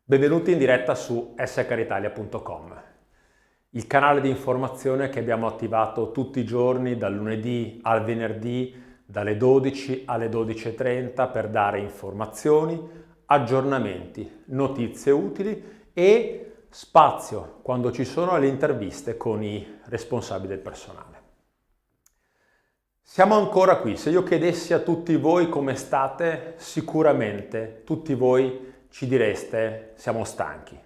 Benvenuti in diretta su scaritalia.com, il canale di informazione che abbiamo attivato tutti i giorni dal lunedì al venerdì dalle 12 alle 12:30 per dare informazioni, aggiornamenti, notizie utili e spazio quando ci sono le interviste con i responsabili del personale. Siamo ancora qui. Se io chiedessi a tutti voi come state, sicuramente tutti voi ci direste siamo stanchi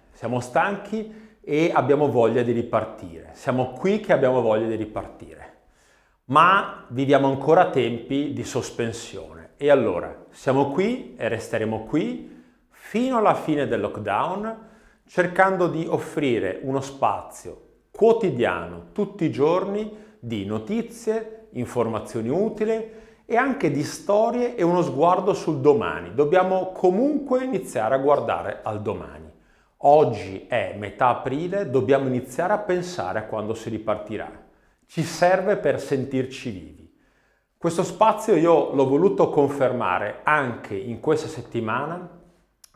e abbiamo voglia di ripartire. Siamo qui che abbiamo voglia di ripartire, ma viviamo ancora tempi di sospensione e allora siamo qui e resteremo qui fino alla fine del lockdown, cercando di offrire uno spazio quotidiano, tutti i giorni, di notizie, informazioni utili e anche di storie e uno sguardo sul domani. Dobbiamo comunque iniziare a guardare al domani. Oggi è metà aprile, dobbiamo iniziare a pensare a quando si ripartirà. Ci serve per sentirci vivi. Questo spazio io l'ho voluto confermare anche in questa settimana,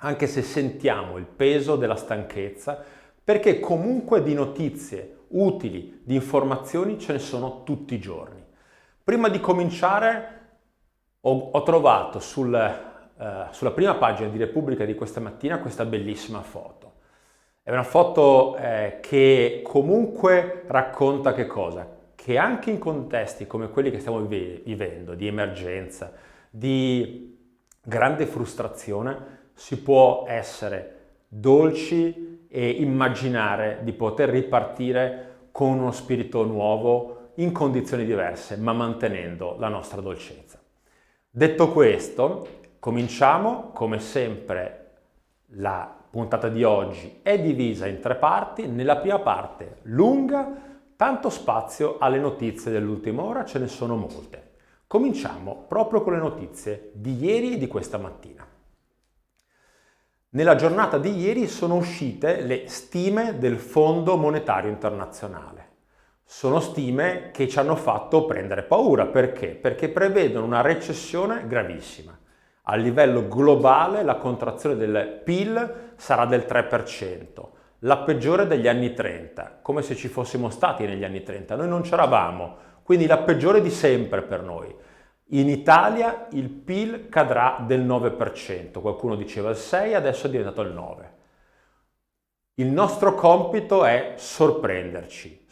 anche se sentiamo il peso della stanchezza, perché comunque di notizie utili, di informazioni ce ne sono tutti i giorni. Prima di cominciare ho trovato sulla prima pagina di Repubblica di questa mattina questa bellissima foto. È una foto che comunque racconta che cosa? Che anche in contesti come quelli che stiamo vivendo, di emergenza, di grande frustrazione, si può essere dolci e immaginare di poter ripartire con uno spirito nuovo, in condizioni diverse, ma mantenendo la nostra dolcezza. Detto questo, cominciamo. Come sempre la puntata di oggi è divisa in 3 parti. Nella prima parte, lunga, tanto spazio alle notizie dell'ultima ora, ce ne sono molte. Cominciamo proprio con le notizie di ieri e di questa mattina. Nella giornata di ieri sono uscite le stime del Fondo Monetario Internazionale. Sono stime che ci hanno fatto prendere paura. Perché? Perché prevedono una recessione gravissima. A livello globale la contrazione del PIL sarà del 3%, la peggiore degli anni 30, come se ci fossimo stati negli anni 30. Noi non c'eravamo, quindi la peggiore di sempre per noi. In Italia il PIL cadrà del 9%, qualcuno diceva il 6%, adesso è diventato il 9%. Il nostro compito è sorprenderci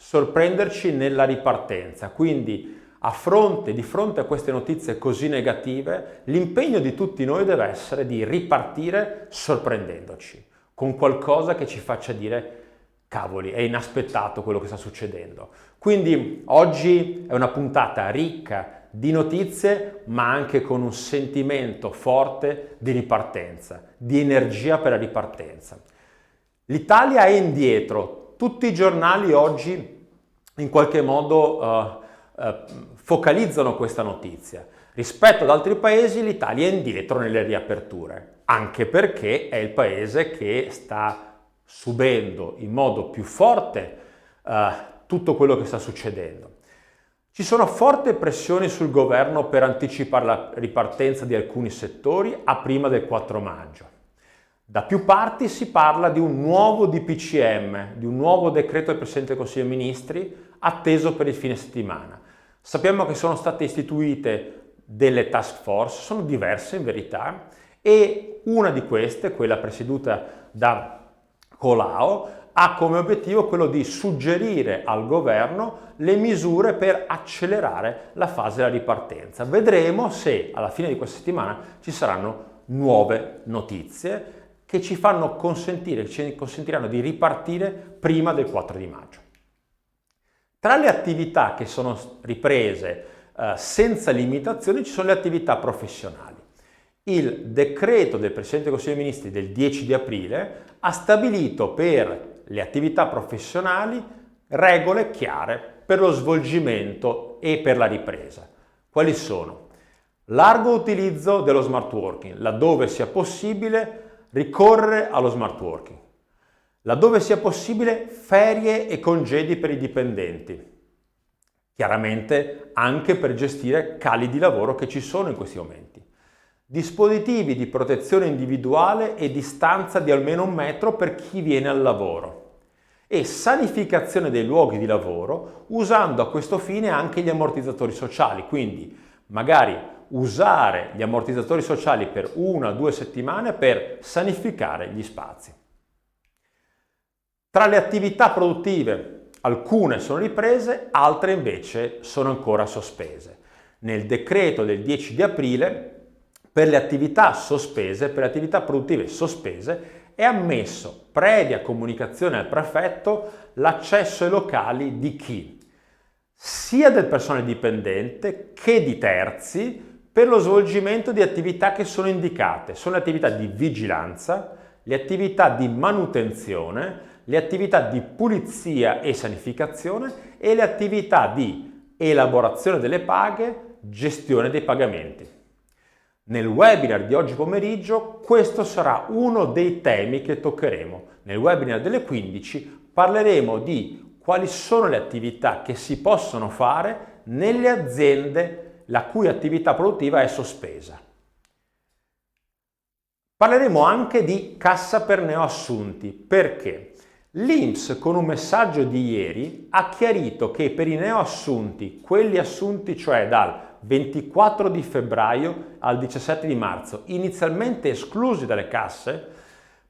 nella ripartenza, quindi di fronte a queste notizie così negative, l'impegno di tutti noi deve essere di ripartire sorprendendoci, con qualcosa che ci faccia dire cavoli, è inaspettato quello che sta succedendo. Quindi oggi è una puntata ricca di notizie, ma anche con un sentimento forte di ripartenza, di energia per la ripartenza. L'Italia è indietro. Tutti i giornali oggi in qualche modo focalizzano questa notizia. Rispetto ad altri paesi l'Italia è indietro nelle riaperture, anche perché è il paese che sta subendo in modo più forte tutto quello che sta succedendo. Ci sono forti pressioni sul governo per anticipare la ripartenza di alcuni settori a prima del 4 maggio. Da più parti si parla di un nuovo DPCM, di un nuovo decreto del Presidente del Consiglio dei Ministri atteso per il fine settimana. Sappiamo che sono state istituite delle task force, sono diverse in verità, e una di queste, quella presieduta da Colao, ha come obiettivo quello di suggerire al governo le misure per accelerare la fase della ripartenza. Vedremo se alla fine di questa settimana ci saranno nuove notizie che ci consentiranno di ripartire prima del 4 di maggio. Tra le attività che sono riprese senza limitazioni ci sono le attività professionali. Il decreto del Presidente del Consiglio dei Ministri del 10 di aprile ha stabilito per le attività professionali regole chiare per lo svolgimento e per la ripresa. Quali sono? Largo utilizzo dello smart working, laddove sia possibile ricorrere allo smart working. Laddove sia possibile ferie e congedi per i dipendenti. Chiaramente anche per gestire cali di lavoro che ci sono in questi momenti. dispositivi di protezione individuale e distanza di almeno 1 metro per chi viene al lavoro e sanificazione dei luoghi di lavoro usando a questo fine anche gli ammortizzatori sociali, quindi magari usare gli ammortizzatori sociali per 1 o 2 settimane per sanificare gli spazi. Tra le attività produttive alcune sono riprese, altre invece sono ancora sospese. Nel decreto del 10 di aprile per le attività sospese, per le attività produttive sospese, è ammesso, previa comunicazione al prefetto, l'accesso ai locali di chi? Sia del personale dipendente che di terzi per lo svolgimento di attività che sono indicate. Sono le attività di vigilanza, le attività di manutenzione, le attività di pulizia e sanificazione e le attività di elaborazione delle paghe, gestione dei pagamenti. Nel webinar di oggi pomeriggio questo sarà uno dei temi che toccheremo. Nel webinar delle 15 parleremo di quali sono le attività che si possono fare nelle aziende la cui attività produttiva è sospesa. Parleremo anche di cassa per neoassunti. Perché? L'INPS con un messaggio di ieri ha chiarito che per i neoassunti, quelli assunti cioè dal 24 di febbraio al 17 di marzo, inizialmente esclusi dalle casse,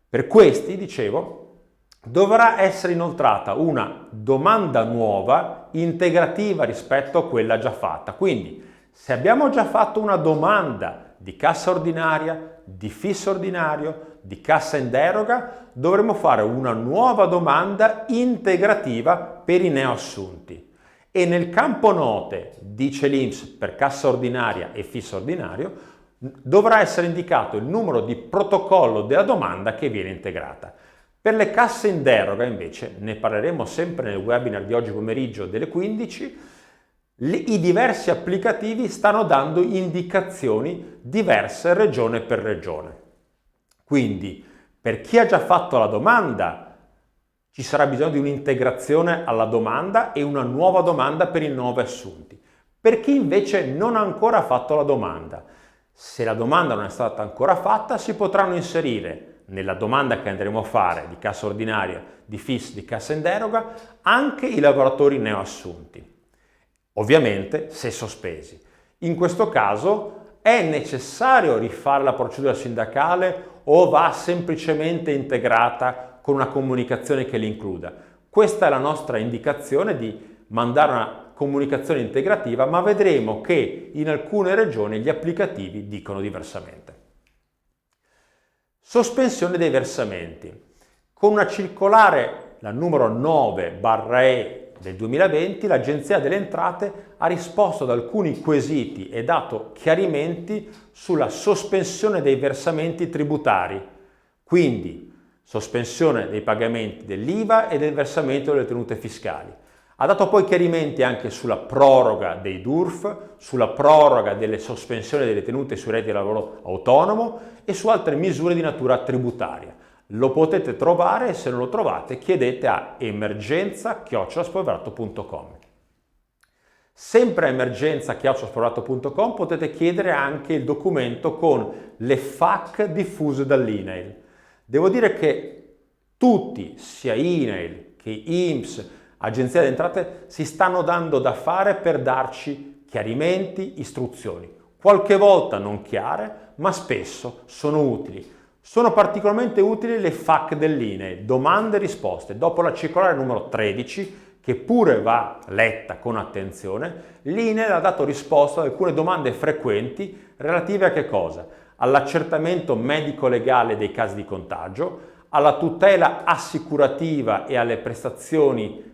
per questi, dicevo, dovrà essere inoltrata una domanda nuova integrativa rispetto a quella già fatta. Quindi, se abbiamo già fatto una domanda di cassa ordinaria, di fisso ordinario, di cassa in deroga, dovremo fare una nuova domanda integrativa per i neoassunti. E nel campo note, dice l'INPS, per cassa ordinaria e fisso ordinario, dovrà essere indicato il numero di protocollo della domanda che viene integrata. Per le casse in deroga, invece, ne parleremo sempre nel webinar di oggi pomeriggio delle 15, i diversi applicativi stanno dando indicazioni diverse regione per regione. Quindi, per chi ha già fatto la domanda, ci sarà bisogno di un'integrazione alla domanda e una nuova domanda per i nuovi assunti. Per chi invece non ha ancora fatto la domanda, se la domanda non è stata ancora fatta, si potranno inserire nella domanda che andremo a fare di cassa ordinaria, di FIS, di cassa in deroga, anche i lavoratori neoassunti. Ovviamente se sospesi. In questo caso è necessario rifare la procedura sindacale o va semplicemente integrata con una comunicazione che li includa? Questa è la nostra indicazione di mandare una comunicazione integrativa, ma vedremo che in alcune regioni gli applicativi dicono diversamente. Sospensione dei versamenti. Con una circolare, la numero 9/E del 2020, l'Agenzia delle Entrate ha risposto ad alcuni quesiti e dato chiarimenti sulla sospensione dei versamenti tributari, quindi sospensione dei pagamenti dell'IVA e del versamento delle tenute fiscali. Ha dato poi chiarimenti anche sulla proroga dei DURF, sulla proroga delle sospensioni delle tenute sui redditi di lavoro autonomo e su altre misure di natura tributaria. Lo potete trovare e se non lo trovate chiedete a emergenza@spolverato.com. Sempre a emergenza@spolverato.com potete chiedere anche il documento con le FAQ diffuse dall'INAIL. Devo dire che tutti, sia INAIL che INPS, Agenzia delle Entrate, si stanno dando da fare per darci chiarimenti, istruzioni. Qualche volta non chiare, ma spesso sono utili. Sono particolarmente utili le FAQ dell'INAIL, domande e risposte. Dopo la circolare numero 13, che pure va letta con attenzione, l'INAIL ha dato risposta ad alcune domande frequenti relative a che cosa? All'accertamento medico-legale dei casi di contagio, alla tutela assicurativa e alle prestazioni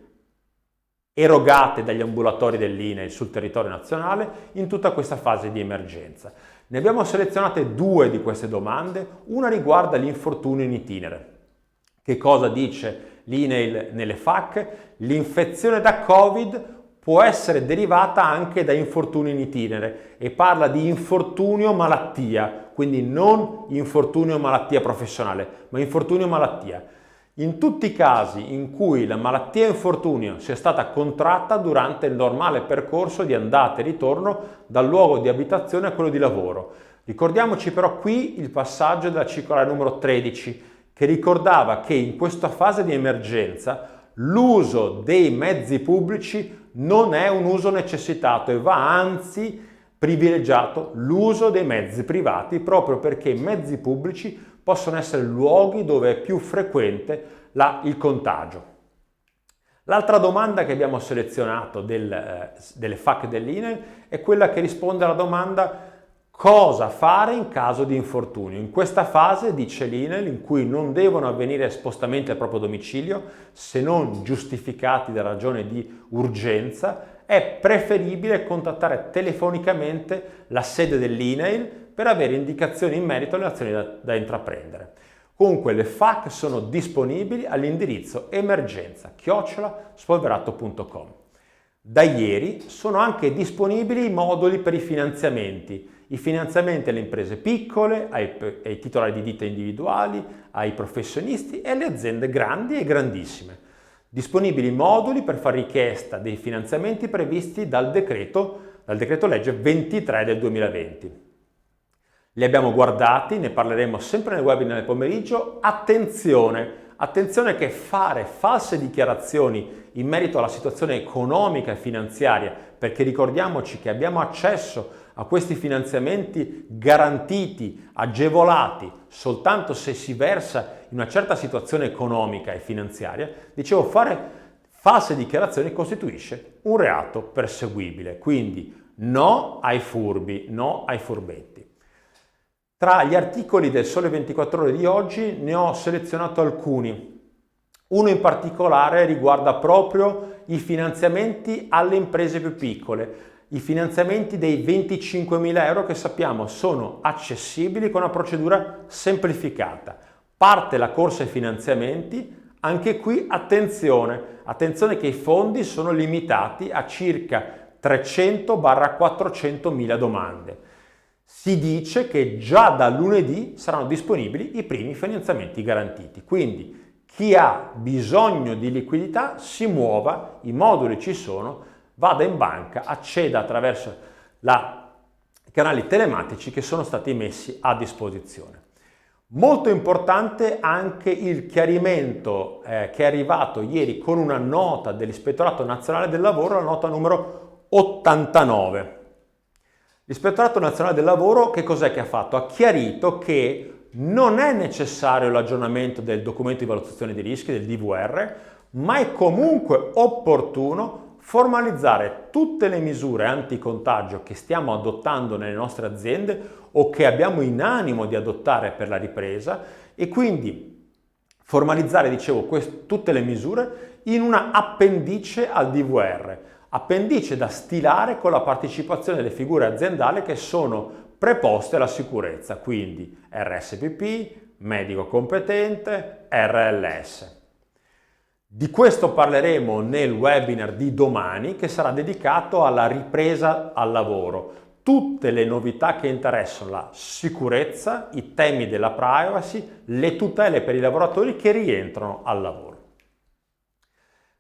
erogate dagli ambulatori dell'INAIL sul territorio nazionale in tutta questa fase di emergenza. Ne abbiamo selezionate 2 di queste domande, una riguarda l'infortunio in itinere. Che cosa dice l'INAIL nelle FAQ? L'infezione da Covid può essere derivata anche da infortunio in itinere e parla di infortunio malattia, quindi non infortunio malattia professionale, ma infortunio malattia. In tutti i casi in cui la malattia infortunio sia stata contratta durante il normale percorso di andata e ritorno dal luogo di abitazione a quello di lavoro, Ricordiamoci però qui il passaggio della circolare numero 13, che ricordava che in questa fase di emergenza l'uso dei mezzi pubblici non è un uso necessitato e va anzi privilegiato l'uso dei mezzi privati, proprio perché i mezzi pubblici possono essere luoghi dove è più frequente il contagio. L'altra domanda che abbiamo selezionato delle FAQ dell'INAIL è quella che risponde alla domanda: cosa fare in caso di infortunio? In questa fase, dice l'INAIL, in cui non devono avvenire spostamenti al proprio domicilio se non giustificati da ragione di urgenza, è preferibile contattare telefonicamente la sede dell'INAIL per avere indicazioni in merito alle azioni da intraprendere. Comunque le FAQ sono disponibili all'indirizzo emergenza@spolverato.com. Da ieri sono anche disponibili i moduli per i finanziamenti alle imprese piccole, ai titolari di ditte individuali, ai professionisti e alle aziende grandi e grandissime. Disponibili moduli per fare richiesta dei finanziamenti previsti dal decreto legge 23 del 2020. Li abbiamo guardati, ne parleremo sempre nel webinar del pomeriggio. Attenzione che fare false dichiarazioni in merito alla situazione economica e finanziaria, perché ricordiamoci che abbiamo accesso a questi finanziamenti garantiti, agevolati, soltanto se si versa in una certa situazione economica e finanziaria. Dicevo, fare false dichiarazioni costituisce un reato perseguibile, quindi no ai furbi, no ai furbetti. Tra gli articoli del Sole 24 Ore di oggi ne ho selezionato alcuni. Uno in particolare riguarda proprio i finanziamenti alle imprese più piccole, i finanziamenti dei 25.000 euro che sappiamo sono accessibili con una procedura semplificata. Parte la corsa ai finanziamenti, anche qui attenzione che i fondi sono limitati a circa 300-400.000 domande. Si dice che già da lunedì saranno disponibili i primi finanziamenti garantiti, quindi chi ha bisogno di liquidità si muova, i moduli ci sono, vada in banca, acceda attraverso i canali telematici che sono stati messi a disposizione. Molto importante anche il chiarimento che è arrivato ieri con una nota dell'Ispettorato Nazionale del Lavoro, la nota numero 89. L'Ispettorato Nazionale del Lavoro che cos'è che ha fatto? Ha chiarito che non è necessario l'aggiornamento del documento di valutazione di rischi, del DVR, ma è comunque opportuno formalizzare tutte le misure anticontagio che stiamo adottando nelle nostre aziende o che abbiamo in animo di adottare per la ripresa e quindi formalizzare, tutte le misure in una appendice al DVR. Appendice da stilare con la partecipazione delle figure aziendali che sono preposte alla sicurezza, quindi RSPP, medico competente, RLS. Di questo parleremo nel webinar di domani che sarà dedicato alla ripresa al lavoro. Tutte le novità che interessano la sicurezza, i temi della privacy, le tutele per i lavoratori che rientrano al lavoro.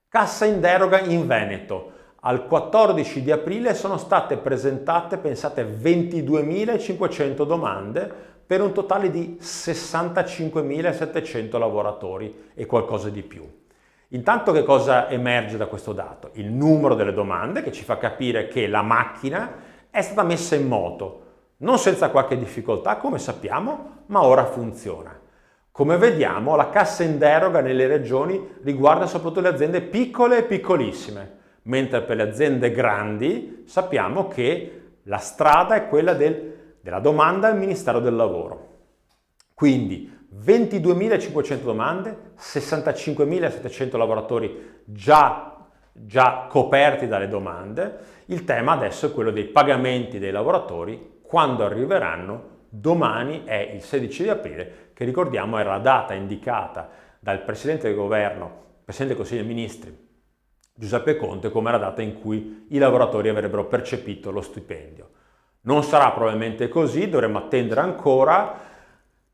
Cassa in deroga in Veneto. Al 14 di aprile sono state presentate, pensate, 22.500 domande per un totale di 65.700 lavoratori e qualcosa di più. Intanto che cosa emerge da questo dato? Il numero delle domande che ci fa capire che la macchina è stata messa in moto, non senza qualche difficoltà come sappiamo, ma ora funziona. Come vediamo la cassa in deroga nelle regioni riguarda soprattutto le aziende piccole e piccolissime, mentre per le aziende grandi sappiamo che la strada è quella della domanda al Ministero del Lavoro. Quindi 22.500 domande, 65.700 lavoratori già coperti dalle domande. Il tema adesso è quello dei pagamenti dei lavoratori quando arriveranno. Domani è il 16 di aprile, che ricordiamo era la data indicata dal Presidente del Governo, Presidente del Consiglio dei Ministri, Giuseppe Conte, come la data in cui i lavoratori avrebbero percepito lo stipendio. Non sarà probabilmente così, dovremo attendere ancora.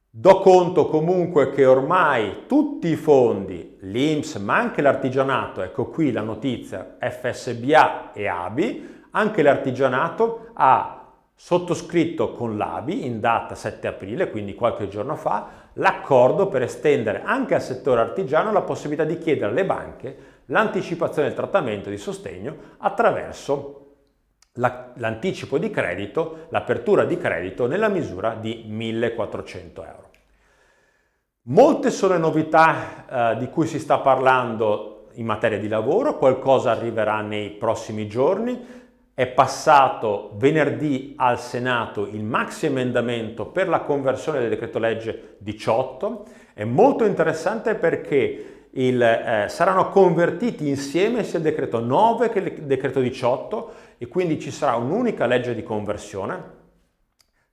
Do conto comunque che ormai tutti i fondi, l'INPS ma anche l'artigianato, ecco qui la notizia, FSBA e ABI, anche l'artigianato ha sottoscritto con l'ABI in data 7 aprile, quindi qualche giorno fa, l'accordo per estendere anche al settore artigiano la possibilità di chiedere alle banche l'anticipazione del trattamento di sostegno attraverso l'anticipo di credito, l'apertura di credito nella misura di 1.400 euro. Molte sono le novità di cui si sta parlando in materia di lavoro, qualcosa arriverà nei prossimi giorni. È passato venerdì al Senato il maxi emendamento per la conversione del decreto legge 18. È molto interessante perché saranno convertiti insieme sia il decreto 9 che il decreto 18 e quindi ci sarà un'unica legge di conversione.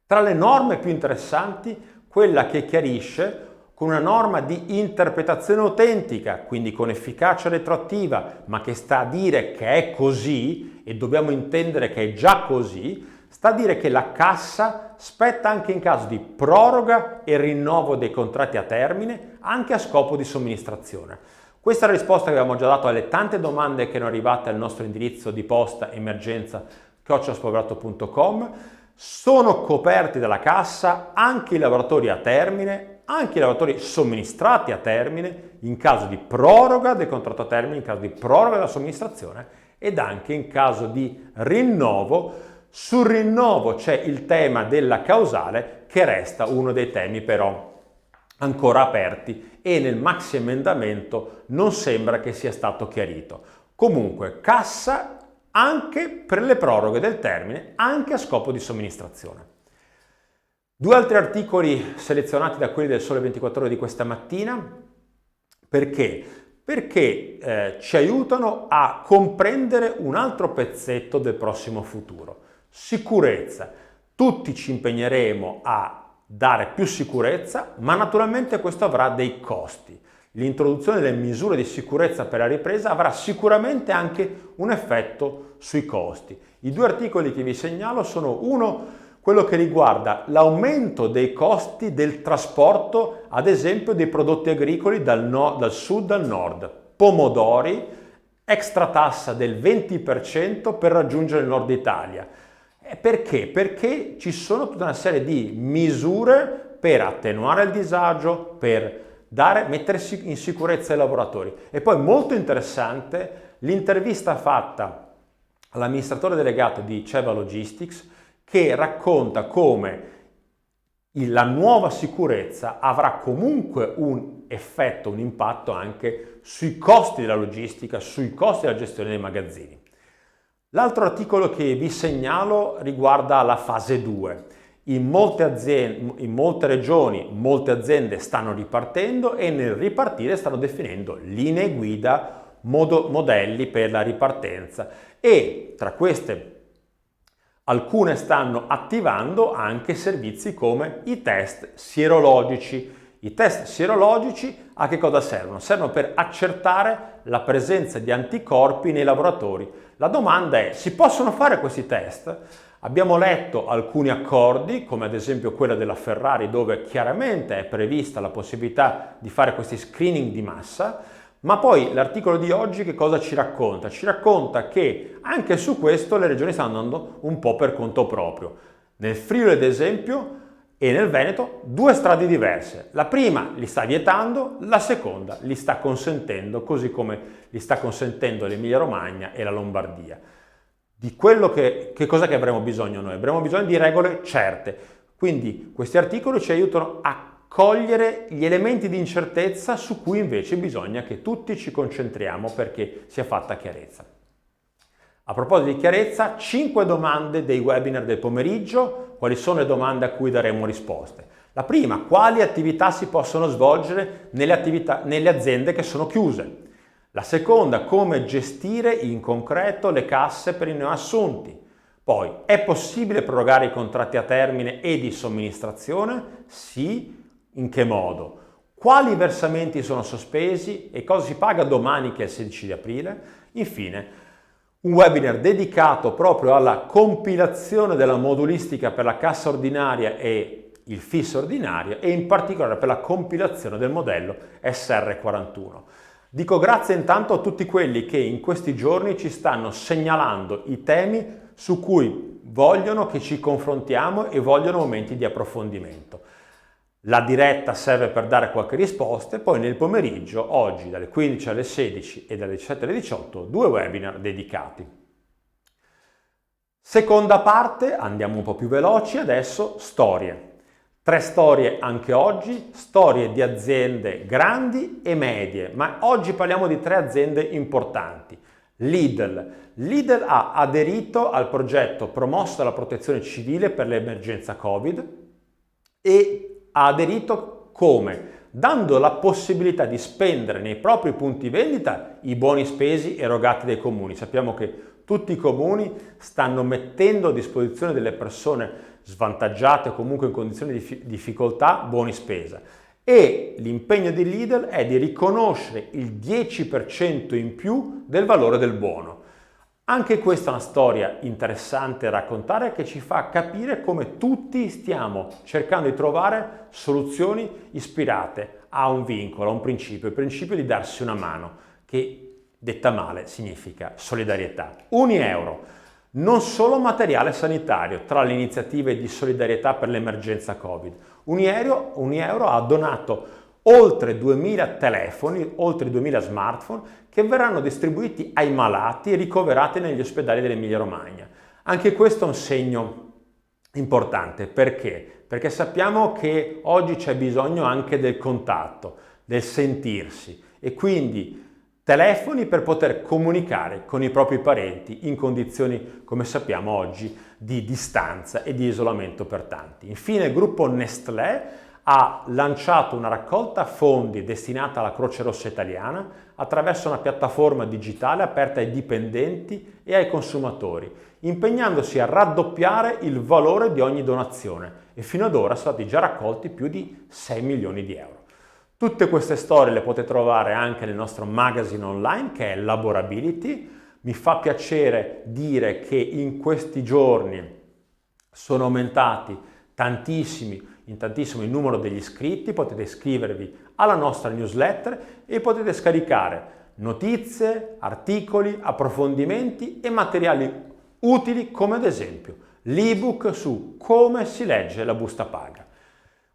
Tra le norme più interessanti, quella che chiarisce con una norma di interpretazione autentica, quindi con efficacia retroattiva, ma che sta a dire che è così e dobbiamo intendere che è già così, sta a dire che la cassa spetta anche in caso di proroga e rinnovo dei contratti a termine, anche a scopo di somministrazione. Questa è la risposta che abbiamo già dato alle tante domande che erano arrivate al nostro indirizzo di posta emergenza@spolverato.com. Sono coperti dalla cassa anche i lavoratori a termine, anche i lavoratori somministrati a termine in caso di proroga del contratto a termine, in caso di proroga della somministrazione ed anche in caso di rinnovo. Sul rinnovo c'è il tema della causale che resta uno dei temi però ancora aperti e nel maxi emendamento non sembra che sia stato chiarito. Comunque cassa anche per le proroghe del termine, anche a scopo di somministrazione. Due altri articoli selezionati da quelli del Sole 24 Ore di questa mattina. Perché? Perché ci aiutano a comprendere un altro pezzetto del prossimo futuro. Sicurezza. Tutti ci impegneremo a dare più sicurezza, ma naturalmente questo avrà dei costi. L'introduzione delle misure di sicurezza per la ripresa avrà sicuramente anche un effetto sui costi. I due articoli che vi segnalo sono uno, quello che riguarda l'aumento dei costi del trasporto, ad esempio dei prodotti agricoli dal sud al nord. Pomodori, extra tassa del 20% per raggiungere il nord Italia. Perché? Perché ci sono tutta una serie di misure per attenuare il disagio, per mettere in sicurezza i lavoratori. E poi molto interessante l'intervista fatta all'amministratore delegato di Ceva Logistics che racconta come la nuova sicurezza avrà comunque un effetto, un impatto anche sui costi della logistica, sui costi della gestione dei magazzini. L'altro articolo che vi segnalo riguarda la fase 2. In molte regioni, molte aziende stanno ripartendo e nel ripartire stanno definendo linee guida, modelli per la ripartenza e tra queste alcune stanno attivando anche servizi come i test sierologici. I test sierologici a che cosa servono? Servono per accertare la presenza di anticorpi nei lavoratori. La domanda è: si possono fare questi test? Abbiamo letto alcuni accordi, come ad esempio quella della Ferrari, dove chiaramente è prevista la possibilità di fare questi screening di massa, ma poi l'articolo di oggi che cosa ci racconta? Ci racconta che anche su questo le regioni stanno andando un po' per conto proprio. Nel Friuli, ad esempio, e nel Veneto, due strade diverse. La prima li sta vietando, la seconda li sta consentendo, così come li sta consentendo l'Emilia-Romagna e la Lombardia. Di quello che cosa che avremo bisogno noi? Avremo bisogno di regole certe. Quindi questi articoli ci aiutano a cogliere gli elementi di incertezza su cui invece bisogna che tutti ci concentriamo perché sia fatta chiarezza. A proposito di chiarezza, 5 domande dei webinar del pomeriggio. Quali sono le domande a cui daremo risposte? La prima: quali attività si possono svolgere nelle aziende che sono chiuse? La seconda: come gestire in concreto le casse per i neoassunti? Poi, è possibile prorogare i contratti a termine e di somministrazione? Sì. In che modo? Quali versamenti sono sospesi e cosa si paga domani che è il 16 di aprile? Infine, un webinar dedicato proprio alla compilazione della modulistica per la cassa ordinaria e il FIS ordinario e in particolare per la compilazione del modello SR41. Dico grazie intanto a tutti quelli che in questi giorni ci stanno segnalando i temi su cui vogliono che ci confrontiamo e vogliono momenti di approfondimento. La diretta serve per dare qualche risposta e poi nel pomeriggio, oggi dalle 15 alle 16 e dalle 17 alle 18, 2 webinar dedicati. Seconda parte, andiamo un po' più veloci, adesso storie. 3 storie anche oggi, storie di aziende grandi e medie, ma oggi parliamo di 3 aziende importanti. Lidl ha aderito al progetto promosso dalla Protezione Civile per l'emergenza Covid e ha aderito come? Dando la possibilità di spendere nei propri punti vendita i buoni spesi erogati dai comuni. Sappiamo che tutti i comuni stanno mettendo a disposizione delle persone svantaggiate o comunque in condizioni di difficoltà buoni spesa. E l'impegno di Lidl è di riconoscere il 10% in più del valore del buono. Anche questa è una storia interessante da raccontare che ci fa capire come tutti stiamo cercando di trovare soluzioni ispirate a un vincolo, a un principio, il principio di darsi una mano, che detta male significa solidarietà. €1, non solo materiale sanitario, tra le iniziative di solidarietà per l'emergenza Covid. €1 ha donato oltre 2000 telefoni, oltre 2000 smartphone che verranno distribuiti ai malati e ricoverati negli ospedali dell'Emilia Romagna. Anche questo è un segno importante. Perché? Perché sappiamo che oggi c'è bisogno anche del contatto, del sentirsi e quindi telefoni per poter comunicare con i propri parenti in condizioni, come sappiamo oggi, di distanza e di isolamento per tanti. Infine il gruppo Nestlé ha lanciato una raccolta fondi destinata alla Croce Rossa Italiana attraverso una piattaforma digitale aperta ai dipendenti e ai consumatori, impegnandosi a raddoppiare il valore di ogni donazione e fino ad ora sono stati già raccolti più di 6 milioni di euro. Tutte queste storie le potete trovare anche nel nostro magazine online che è Laborability. Mi fa piacere dire che in questi giorni sono aumentati in tantissimo il numero degli iscritti, potete iscrivervi alla nostra newsletter e potete scaricare notizie, articoli, approfondimenti e materiali utili come ad esempio l'ebook su come si legge la busta paga.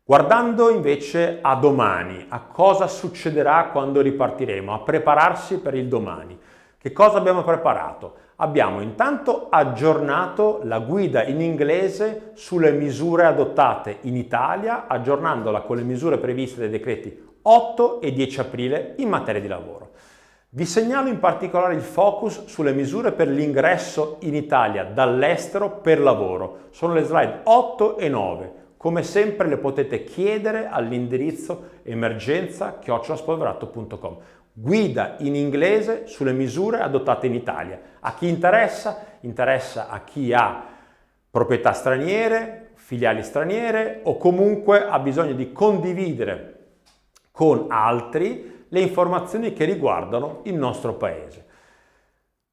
Guardando invece a domani, a cosa succederà quando ripartiremo, a prepararsi per il domani. Che cosa abbiamo preparato? Abbiamo intanto aggiornato la guida in inglese sulle misure adottate in Italia, aggiornandola con le misure previste dai decreti 8 e 10 aprile in materia di lavoro. Vi segnalo in particolare il focus sulle misure per l'ingresso in Italia dall'estero per lavoro. Sono le slide 8 e 9. Come sempre le potete chiedere all'indirizzo emergenza@spolverato.com. Guida in inglese sulle misure adottate in Italia. A chi interessa a chi ha proprietà straniere, filiali straniere o comunque ha bisogno di condividere con altri le informazioni che riguardano il nostro paese.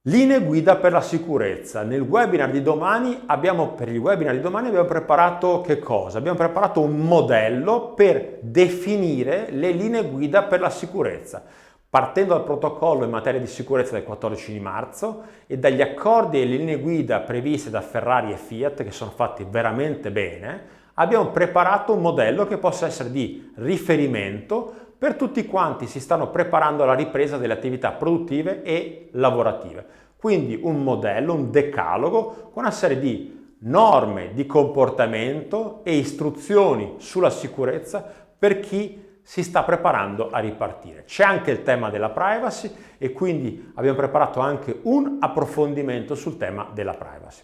Linee guida per la sicurezza. Per il webinar di domani abbiamo preparato che cosa? Abbiamo preparato un modello per definire le linee guida per la sicurezza, partendo dal protocollo in materia di sicurezza del 14 di marzo e dagli accordi e le linee guida previste da Ferrari e Fiat, che sono fatti veramente bene, abbiamo preparato un modello che possa essere di riferimento per tutti quanti si stanno preparando alla ripresa delle attività produttive e lavorative. Quindi un modello, un decalogo con una serie di norme di comportamento e istruzioni sulla sicurezza per chi si sta preparando a ripartire. C'è anche il tema della privacy e quindi abbiamo preparato anche un approfondimento sul tema della privacy.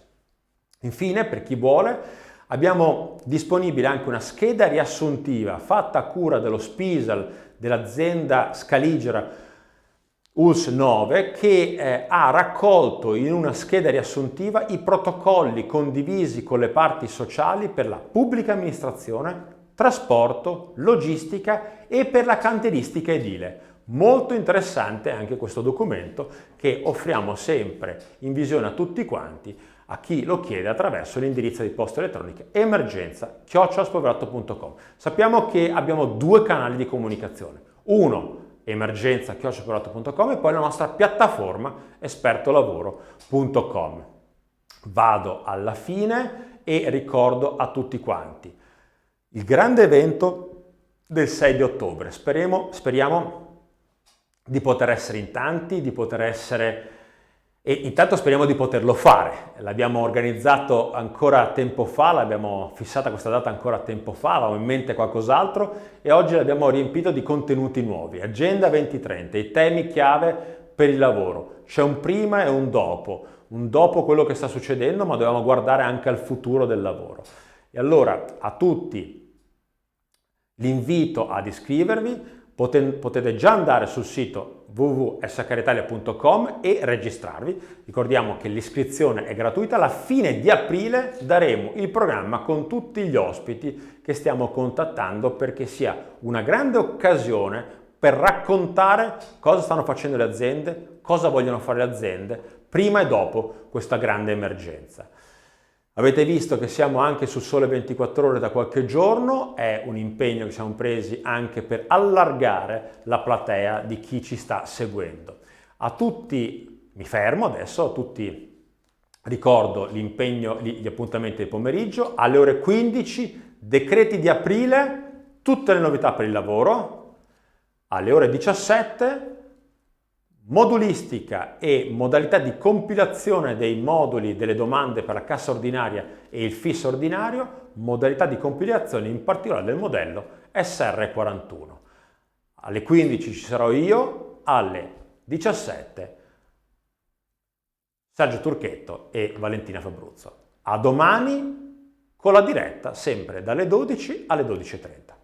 Infine, per chi vuole, abbiamo disponibile anche una scheda riassuntiva fatta a cura dello SPISAL dell'azienda scaligera ULS 9 che ha raccolto in una scheda riassuntiva i protocolli condivisi con le parti sociali per la pubblica amministrazione, trasporto, logistica e per la cantieristica edile. Molto interessante anche questo documento che offriamo sempre in visione a tutti quanti, a chi lo chiede attraverso l'indirizzo di posta elettronica emergenza@spolverato.com. Sappiamo che abbiamo 2 canali di comunicazione. Uno, emergenza@spolverato.com e poi la nostra piattaforma espertolavoro.com. Vado alla fine e ricordo a tutti quanti il grande evento del 6 di ottobre. Speriamo di poter essere in tanti, di poter essere... E intanto speriamo di poterlo fare. L'abbiamo organizzato ancora tempo fa, l'abbiamo fissata questa data ancora tempo fa, avevamo in mente qualcos'altro e oggi l'abbiamo riempito di contenuti nuovi. Agenda 2030, i temi chiave per il lavoro. C'è un prima e un dopo quello che sta succedendo, ma dobbiamo guardare anche al futuro del lavoro. E allora a tutti l'invito ad iscrivervi. Potete già andare sul sito www.scaritalia.com e registrarvi. Ricordiamo che l'iscrizione è gratuita. Alla fine di aprile daremo il programma con tutti gli ospiti che stiamo contattando perché sia una grande occasione per raccontare cosa stanno facendo le aziende, cosa vogliono fare le aziende prima e dopo questa grande emergenza. Avete visto che siamo anche su Sole 24 Ore da qualche giorno, è un impegno che siamo presi anche per allargare la platea di chi ci sta seguendo. A tutti, mi fermo adesso, a tutti ricordo l'impegno, gli appuntamenti del pomeriggio, alle ore 15, decreti di aprile, tutte le novità per il lavoro, alle ore 17, modulistica e modalità di compilazione dei moduli delle domande per la cassa ordinaria e il fisso ordinario, modalità di compilazione in particolare del modello SR41. Alle 15 ci sarò io, alle 17 Sergio Turchetto e Valentina Fabruzzo. A domani con la diretta sempre dalle 12 alle 12:30.